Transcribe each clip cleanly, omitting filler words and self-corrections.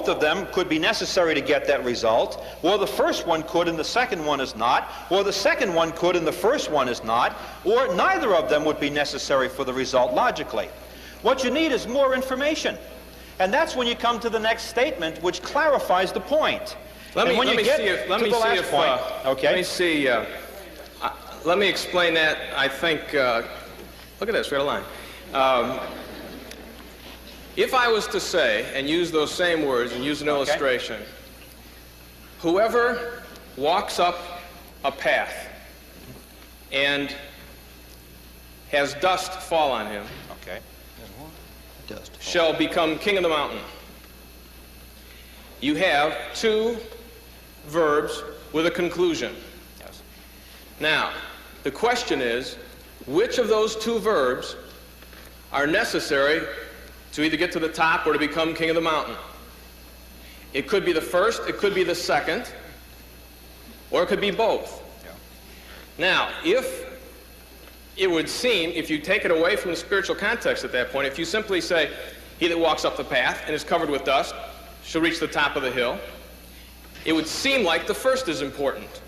both of them could be necessary to get that result, or the first one could and the second one is not, or the second one could and the first one is not, or neither of them would be necessary for the result logically. What you need is more information. And that's when you come to the next statement, which clarifies the point. Let me explain that. I think, look at this, right line. If I was to say, and use those same words and use an illustration, whoever walks up a path and has dust fall on him shall become king of the mountain. You have two verbs with a conclusion. Yes. Now, the question is, which of those two verbs are necessary to either get to the top or to become king of the mountain? It could be the first, it could be the second, or it could be both. Yeah. Now, if it would seem, if you take it away from the spiritual context at that point, if you simply say, he that walks up the path and is covered with dust shall reach the top of the hill, it would seem like the first is important.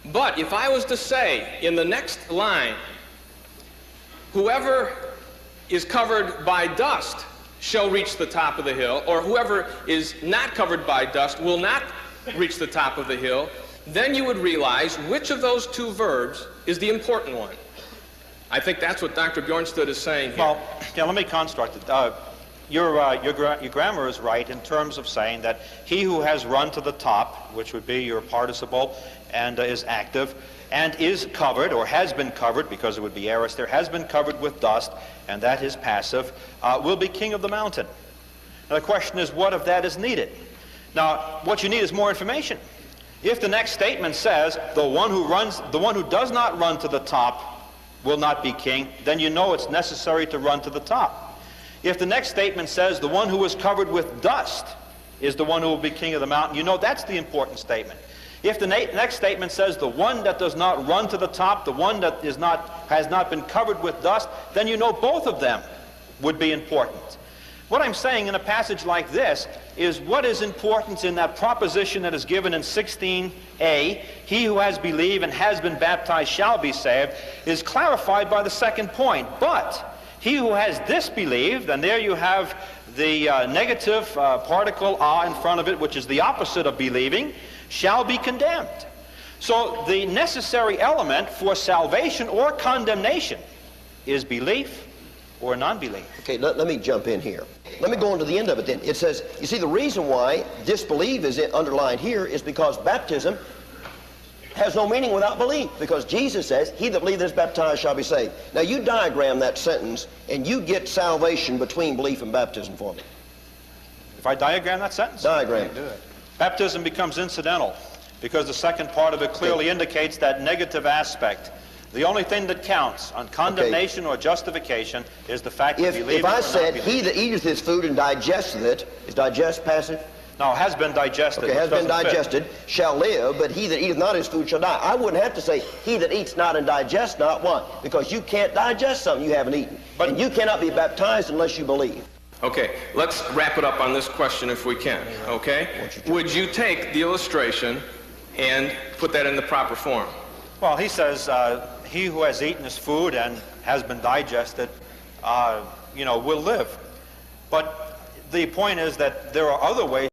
But if I was to say in the next line, whoever is covered by dust shall reach the top of the hill, or whoever is not covered by dust will not reach the top of the hill, then you would realize which of those two verbs is the important one. I think that's what Dr. Bjornstad is saying here. Well, yeah, let me construct it. Your grammar is right in terms of saying that he who has run to the top, which would be your participle, and is active, and is covered, or has been covered, because it would be aorist there, has been covered with dust, and that is passive, will be king of the mountain. Now the question is, what of that is needed? Now, what you need is more information. If the next statement says, the one who does not run to the top will not be king, then you know it's necessary to run to the top. If the next statement says, the one who is covered with dust is the one who will be king of the mountain, you know that's the important statement. If the next statement says, the one that does not run to the top, the one that has not been covered with dust, then you know both of them would be important. What I'm saying in a passage like this is what is important in that proposition that is given in 16a, he who has believed and has been baptized shall be saved, is clarified by the second point. But he who has disbelieved, and there you have the negative particle a in front of it, which is the opposite of believing, shall be condemned. So the necessary element for salvation or condemnation is belief or non-belief. Okay, let me jump in here. Let me go on to the end of it then. It says, you see, the reason why disbelief is underlined here is because baptism has no meaning without belief, because Jesus says, he that believeth is baptized shall be saved. Now you diagram that sentence and you get salvation between belief and baptism for me. If I diagram that sentence? Diagram it. Baptism becomes incidental because the second part of it clearly indicates that negative aspect. The only thing that counts on condemnation or justification is the fact that you believe. If I said, he that eateth his food and digesteth it, is digest passive? No, has been digested. Okay, has been digested, shall live, but he that eateth not his food shall die. I wouldn't have to say, he that eats not and digests not. Why? Because you can't digest something you haven't eaten. And you cannot be baptized unless you believe. Okay, let's wrap it up on this question if we can, okay? Would you take the illustration and put that in the proper form? Well, he says, he who has eaten his food and has been digested, will live. But the point is that there are other ways